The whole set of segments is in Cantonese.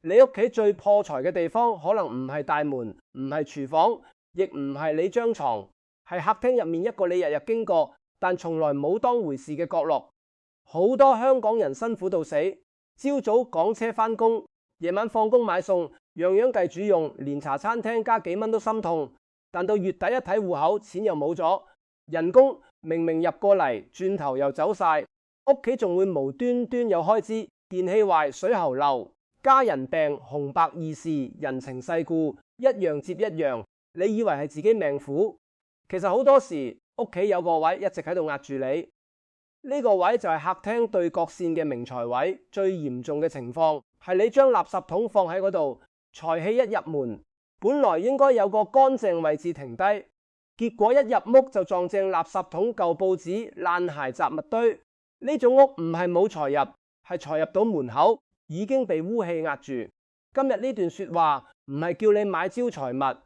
你屋企最破財嘅地方，可能唔係大門，唔係廚房，亦唔係你張床，係客廳入面一個你日日經過，但從來冇當回事嘅角落。好多香港人辛苦到死，朝早趕車返工，夜晚放工買餸，樣樣計住用，連茶餐廳加幾蚊都心痛。但到月底一睇戶口，錢又冇咗，人工明明入過嚟，轉頭又走晒，屋企仲會無端端有開支，電器壞、水喉漏、家人病、紅白二事、人情世故，一樣接一樣。你以為係自己命苦，其實好多時屋企有個位一直喺度壓住你。呢個位就係客廳對角線嘅明財位。最嚴重嘅情況係你將垃圾桶放喺嗰度，財氣一入門，本來應該有個乾淨位置停低，結果一入屋就撞正垃圾桶、舊報紙、爛鞋雜物堆。呢種屋唔係冇財入，係財入到門口已經被污氣壓住。今日呢段說話唔係叫你買招財物，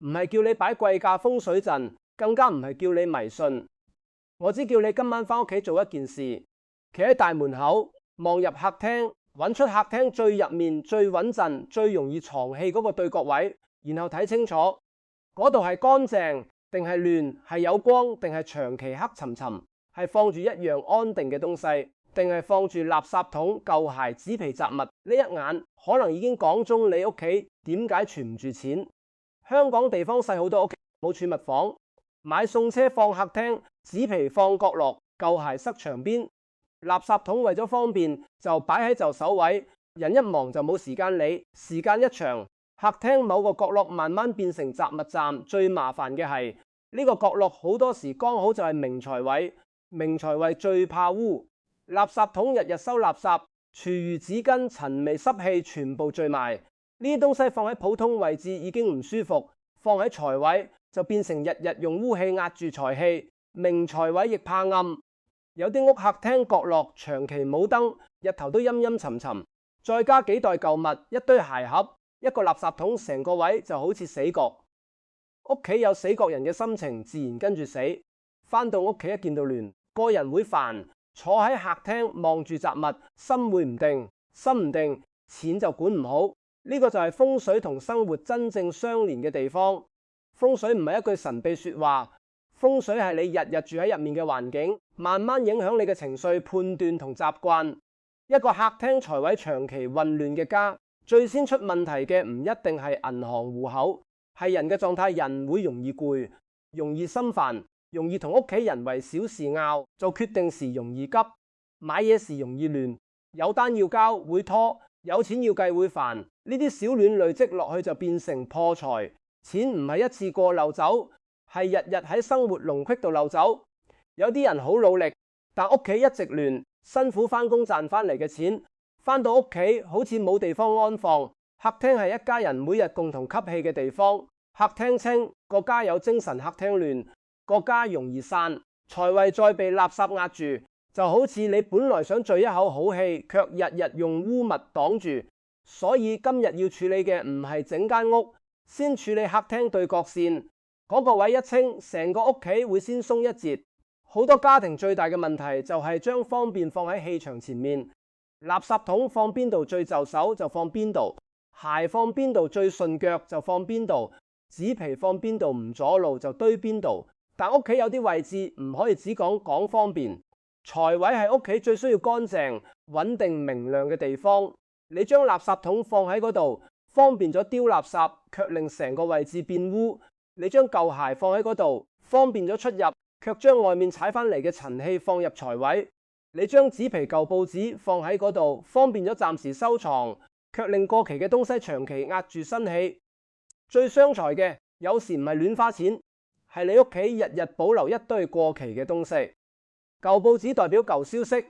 唔係叫你擺貴價風水陣，更加唔係叫你迷信。我只叫你今晚返屋企做一件事，企喺大門口望入客廳，揾出客廳最入面、最穩陣、最容易藏氣嗰個對角位，然後睇清楚嗰度係乾淨定係亂，係有光定係長期黑沉沉，係放住一樣安定嘅東西，定係放住垃圾桶、舊鞋、紙皮雜物。呢一眼可能已經講中你屋企點解存唔住錢。香港地方細，好多屋企冇儲物房，買餸車放客廳，紙皮放角落，舊鞋塞牆邊，垃圾桶為咗方便就擺喺就手位，人一忙就冇時間理，時間一長，客廳某個角落慢慢變成雜物站。最麻煩嘅係呢個角落好多時剛好就係明財位，明財位最怕污，垃圾桶日日收垃圾，廚餘紙巾、塵味濕氣全部聚埋，呢啲東西放喺普通位置已經唔舒服，放喺財位就變成日日用污氣壓住財氣。明財位亦怕暗，有啲屋客廳角落長期冇燈，日頭都陰陰沉沉，再加幾袋舊物、一堆鞋盒、一個垃圾桶，成個位就好似死角。屋企有死角人嘅心情，自然跟住死。返到屋企一見到亂，個人會煩，坐喺客廳望住雜物，心會唔定，心唔定，錢就管唔好。呢個就係風水同生活真正相連嘅地方。風水唔係一句神秘說話。風水係你日日住喺入面嘅環境，慢慢影響你嘅情緒、判斷同習慣。一個客廳財位長期混亂嘅家，最先出問題嘅唔一定係銀行戶口，係人嘅狀態。人會容易攰，容易心煩，容易同屋企人為小事拗，做決定時容易急，買嘢時容易亂，有單要交會拖，有錢要計會煩。呢啲小亂累積落去就變成破財。錢唔係一次過漏走，係日日喺生活龍隙度漏走。有啲人好努力，但屋企一直亂，辛苦返工賺返嚟嘅錢，返到屋企好似冇地方安放。客廳係一家人每日共同吸氣嘅地方，客廳清，個家有精神；客廳亂，個家容易散。財位再被垃圾壓住，就好似你本來想聚一口好氣，卻日日用污物擋住。所以今日要處理嘅唔係整間屋，先處理客廳對角線。嗰個位一清，成個屋企會先鬆一截。好多家庭最大嘅問題就係將方便放喺氣場前面，垃圾桶放邊度最就手就放邊度，鞋放邊度最順腳就放邊度，紙皮放邊度唔阻路就堆邊度。但屋企有啲位置唔可以只講方便，財位係屋企最需要乾淨、穩定、明亮嘅地方。你將垃圾桶放喺嗰度，方便咗丟垃圾，卻令成個位置變污。你將舊鞋放喺嗰度，方便咗出入，卻將外面踩返嚟嘅塵氣放入財位。你將紙皮舊報紙放喺嗰度，方便咗暫時收藏，卻令過期嘅東西長期壓住新氣。最傷財嘅有時唔係亂花錢，係你屋企日日保留一堆過期嘅東西。舊報紙代表舊消息，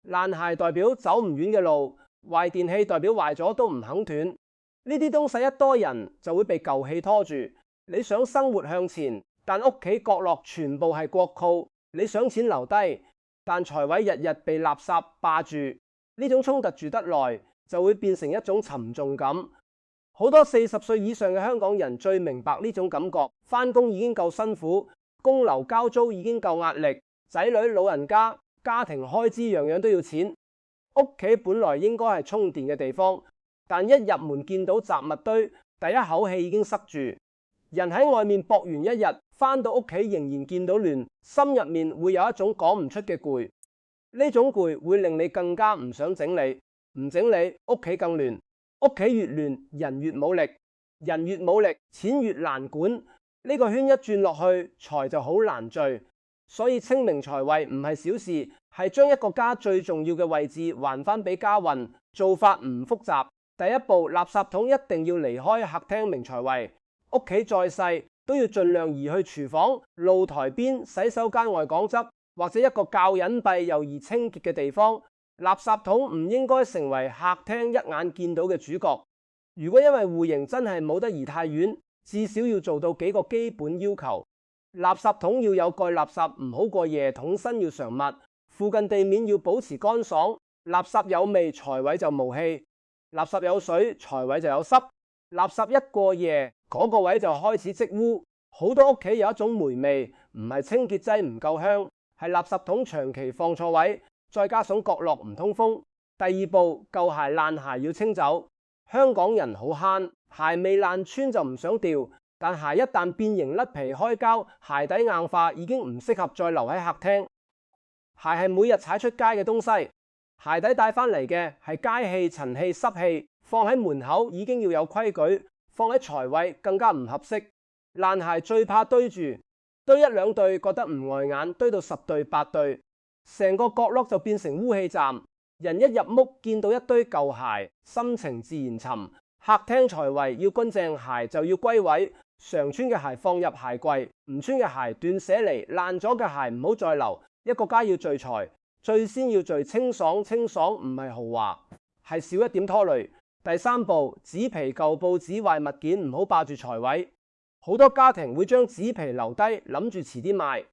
爛鞋代表走唔遠嘅路，壞電器代表壞咗都唔肯斷。呢啲東西一多人就會被舊氣拖住。你想生活向前，但屋企角落全部係國庫；你想錢留低，但財位日日被垃圾霸住。呢種衝突住得耐，就會變成一種沉重感。好多40歲以上嘅香港人最明白呢種感覺。返工已經夠辛苦，供樓交租已經夠壓力，仔女老人家家庭開支樣樣都要錢。屋企本來應該係充電嘅地方，但一入門見到雜物堆，第一口氣已經塞住。人喺外面搏完一日，返到屋企仍然見到亂，心入面會有一種講唔出嘅攰。呢種攰會令你更加唔想整理，唔整理屋企更亂，屋企越亂，人越冇力，人越冇力，錢越難管。呢個圈一轉落去，財就好難聚。所以清明財位唔係小事，係將一個家最重要嘅位置還返俾家運。做法唔複雜，第一步，垃圾桶一定要離開客廳明財位。屋企再細都要盡量移去廚房、露台邊、洗手間外港側，或者一個較隱蔽又易清潔嘅地方。垃圾桶唔應該成為客廳一眼見到嘅主角。如果因為戶型真係冇得移太遠，至少要做到幾個基本要求。垃圾桶要有蓋，垃圾唔好過夜，桶身要常抹，附近地面要保持乾爽。垃圾有味，財位就無氣；垃圾有水，財位就有濕。垃圾一過夜，嗰個位就開始積污。好多屋企有一種霉味，唔係清潔劑唔夠香，係垃圾桶長期放錯位，再加上角落唔通風。第二步，舊鞋爛鞋要清走。香港人好慳，鞋未爛穿就唔想掉，但鞋一旦變形甩皮開膠，鞋底硬化已經唔適合再留喺客廳。鞋係每日踩出街嘅東西，鞋底帶返嚟嘅係街氣、塵氣、濕氣，放喺門口已經要有規矩，放喺財位更加唔合適。爛鞋最怕堆住，堆一兩對覺得唔礙眼，堆到10對8對，成個角落就變成污氣站。人一入屋見到一堆舊鞋，心情自然沉。客廳財位要乾淨，鞋就要歸位，常穿嘅鞋放入鞋櫃，唔穿嘅鞋斷捨離，爛咗嘅鞋唔好再留。一個家要聚財，最先要聚清爽，清爽唔係豪華，係少一點拖累。第三步，紙皮舊報紙壞物件唔好霸住財位。好多家庭會將紙皮留低，諗住遲啲賣；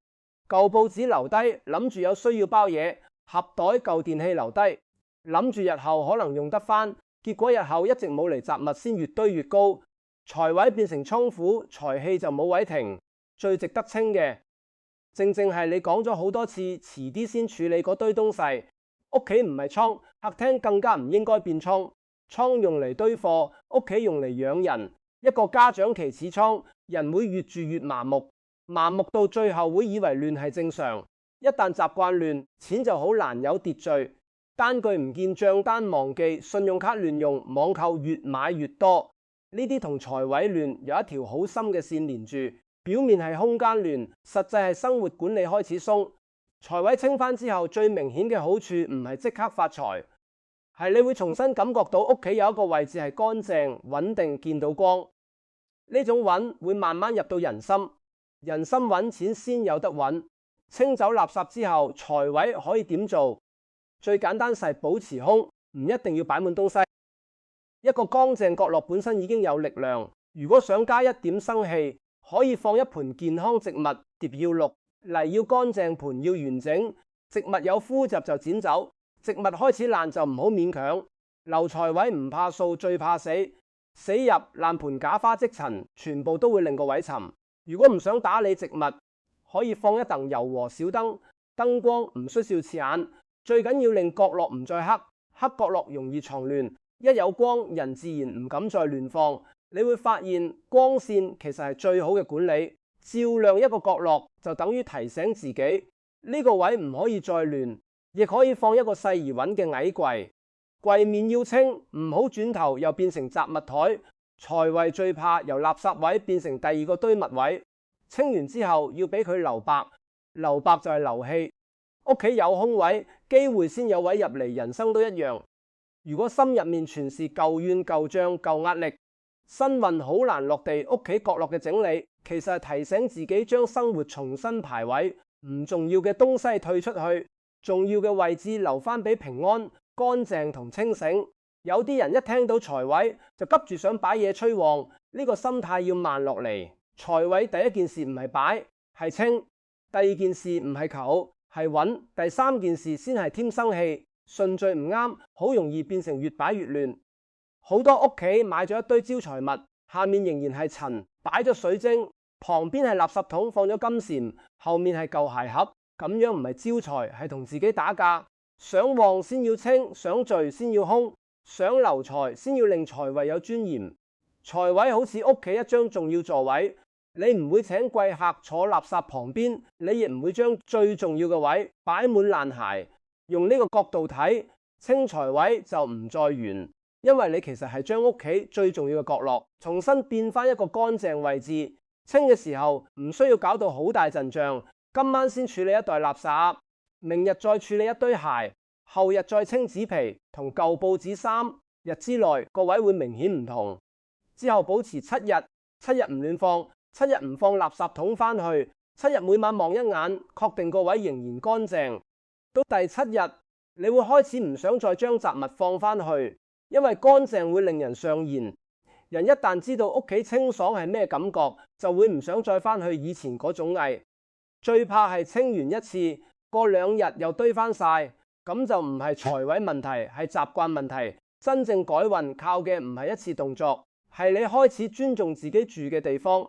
舊報紙留低，諗住有需要包嘢；盒袋舊電器留低，諗住日後可能用得返。結果日後一直冇嚟，雜物先越堆越高，財位變成倉庫，財氣就冇位停。最值得清嘅，正係你講咗好多次，遲啲先處理嗰堆東西。屋企唔係倉，客廳更加唔應該變倉。倉用嚟堆貨，屋企用嚟養人。一個家長期似倉，人會越住越麻木，麻木到最後會以為亂係正常。一旦習慣亂，錢就好難有秩序。單據唔見，賬單忘記，信用卡亂用，網購越買越多。呢啲同財位亂有一條好深嘅線連住，表面係空間亂，實際係生活管理開始鬆。財位清返之後，最明顯嘅好處唔係即刻發財，係你會重新感覺到屋企有一個位置係乾淨、穩定，見到光。呢種穩會慢慢入到人心，人心穩，錢先有得穩。清走垃圾之後，財位可以點做？最簡單係保持空，唔一定要擺滿東西。一個乾淨角落本身已經有力量，如果想加一點生氣，可以放一盆健康植物，碟要綠，泥要乾淨，盆要完整。植物有枯雜就剪走，植物開始爛就唔好勉強。留財位唔怕掃，最怕死。死入爛盆假花積塵，全部都會令個位沉。如果唔想打理植物，可以放一燈柔和小燈，燈光唔需要刺眼，最緊要令角落唔再黑，黑角落容易藏亂。一有光，人自然唔敢再亂放。你會發現光線其實係最好嘅管理，照亮一個角落就等於提醒自己呢個位唔可以再亂。亦可以放一個細而穩嘅矮櫃。櫃面要清，唔好轉頭又變成雜物台。財位最怕由垃圾位變成第二個堆物位。清完之後要俾佢留白，留白就係留氣。屋企有空位，機會先有位入嚟。人生都一樣。如果心入面全是舊怨舊賬舊壓力，新運好難落地。屋企角落嘅整理，其實係提醒自己將生活重新排位，唔重要嘅東西退出去，重要嘅位置留翻俾平安、乾淨同清醒。有啲人一聽到財位就急住想擺嘢催旺，呢個心態要慢落嚟。財位第一件事唔係擺，係清；第二件事唔係求，係穩；第三件事先係添生氣。順序唔啱，好容易變成越擺越亂。好多屋企買咗一堆招財物，下面仍然係塵，擺咗水晶，旁邊係垃圾桶放咗金蟬，後面係舊鞋盒，咁樣唔係招財，係同自己打架。想旺先要清，想聚先要空。想留財先要令財位有尊嚴，財位好似屋企一張重要座位，你唔會請貴客坐垃圾旁邊，你亦唔會將最重要嘅位擺滿爛鞋。用呢個角度睇，清財位就唔再玄，因為你其實係將屋企最重要嘅角落重新變翻一個乾淨位置。清嘅時候唔需要搞到好大陣仗，今晚先處理一袋垃圾，明日再處理一堆鞋，後日再清紙皮同舊報紙3日之內個位會明顯唔同。之後保持7日唔亂放，7日唔放垃圾桶返去，7日每晚望一眼，確定個位仍然乾淨。到第7日，你會開始唔想再將雜物放返去，因為乾淨會令人上癮。人一旦知道屋企清爽係咩感覺，就會唔想再返去以前嗰種藝。最怕係清完一次，過2日又堆返晒，咁就唔係財位問題，係習慣問題。真正改運靠嘅唔係一次動作，係你開始尊重自己住嘅地方。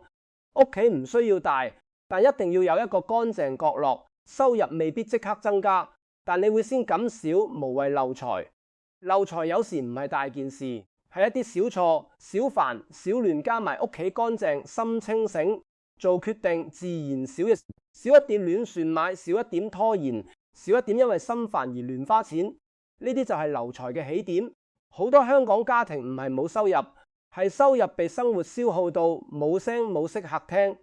屋企唔需要大，但一定要有一個乾淨角落。收入未必即刻增加，但你會先減少，無謂漏財。漏財有時唔係大件事，係一啲小錯、小煩、小亂，加埋屋企乾淨、心清醒，做決定自然少一點亂算買，少一點拖延，少一點因為心煩而亂花錢。呢啲就係流財嘅起點。好多香港家庭唔係冇收入，係收入被生活消耗到冇聲冇息客廳。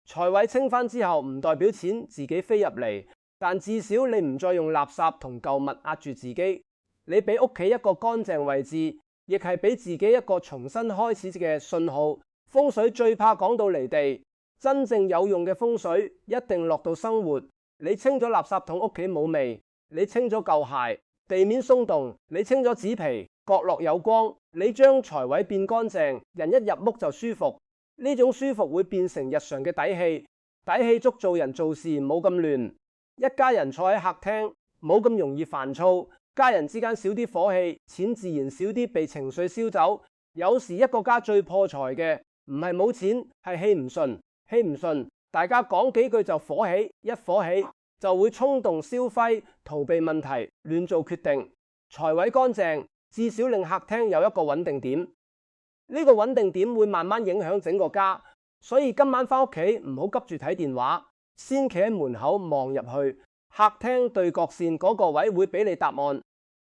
財位清翻之後唔代表錢自己飛入嚟，但至少你唔再用垃圾同舊物壓住自己，你俾屋企一個乾淨位置，亦係俾自己一個重新開始嘅信號。風水最怕講到離地，真正有用嘅風水一定落到生活。你清咗垃圾桶，屋企冇味；你清咗舊鞋，地面鬆動；你清咗紙皮，角落有光。你將財位變乾淨，人一入屋就舒服。呢種舒服會變成日常嘅底氣，底氣足做人做事冇咁亂。一家人坐喺客廳，冇咁容易煩躁，家人之間少啲火氣，錢自然少啲被情緒燒走。有時一個家最破財嘅唔係冇錢，係氣唔順。氣唔順，大家講幾句就火起，一火起就會衝動消費，逃避問題，亂做決定。財位乾淨，至少令客廳有一個穩定點。呢個穩定點會慢慢影響整個家，所以今晚返屋企唔好急住睇電話，先企喺門口望入去。客廳對角線嗰個位會俾你答案。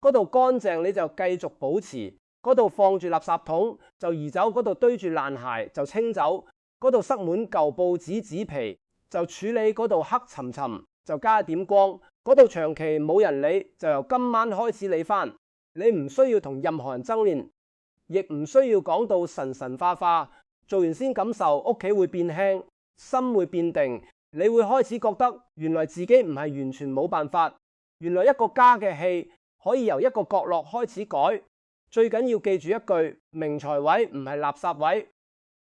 嗰度乾淨你就繼續保持，嗰度放住垃圾桶就移走，嗰度堆住爛鞋就清走，嗰度塞滿舊報紙紙皮就處理，嗰度黑沉沉就加一點光，嗰度長期冇人理就由今晚開始理返。你唔需要同任何人爭辯，亦唔需要講到神神化化，做完先感受屋企會變輕，心會變定。你會開始覺得原來自己唔係完全冇辦法，原來一個家嘅氣可以由一個角落開始改。最緊要記住一句：明財位唔係垃圾位，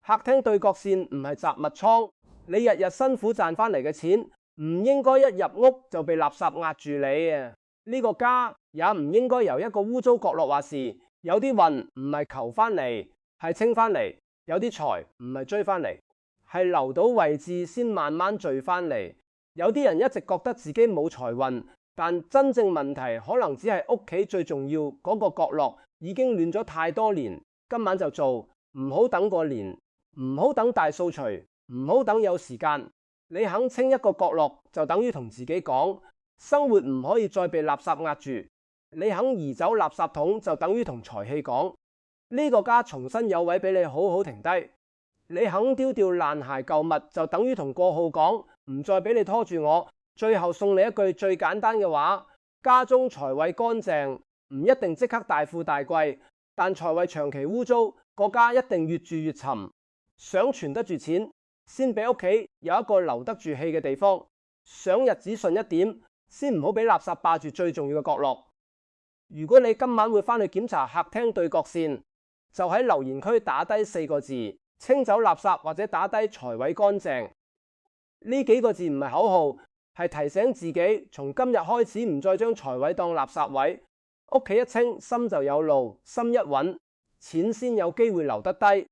客廳對角線唔係雜物倉。你日日辛苦賺翻嚟嘅錢唔應該一入屋就被垃圾壓住你啊！呢個家也唔應該由一個污糟角落話事。有啲運唔係求翻嚟，係清翻嚟；有啲財唔係追翻嚟，係留到位置先慢慢聚翻嚟。有啲人一直覺得自己冇財運，但真正問題可能只係屋企最重要嗰個角落已經亂咗太多年。今晚就做，唔好等過年，唔好等大掃除，唔好等有時間。你肯清一個角落，就等於同自己講，生活唔可以再被垃圾壓住。你肯移走垃圾桶，就等於同財氣講，呢個家重新有位俾你好好停低。你肯丟掉爛鞋舊物，就等於同過號講，唔再俾你拖住我。最後送你一句最簡單嘅話：家中財位乾淨，唔一定即刻大富大貴，但財位長期污糟，個家一定越住越沉。想存得住錢，先俾屋企有一個留得住氣嘅地方。想日子順一點，先唔好俾垃圾霸住最重要嘅角落。如果你今晚會返去檢查客廳對角線，就喺留言區打低4個字：清走垃圾，或者打低財位乾淨。呢幾個字唔係口號，係提醒自己從今日開始唔再將財位當垃圾位。屋企一清，心就有路，心一穩，錢先有機會留得低。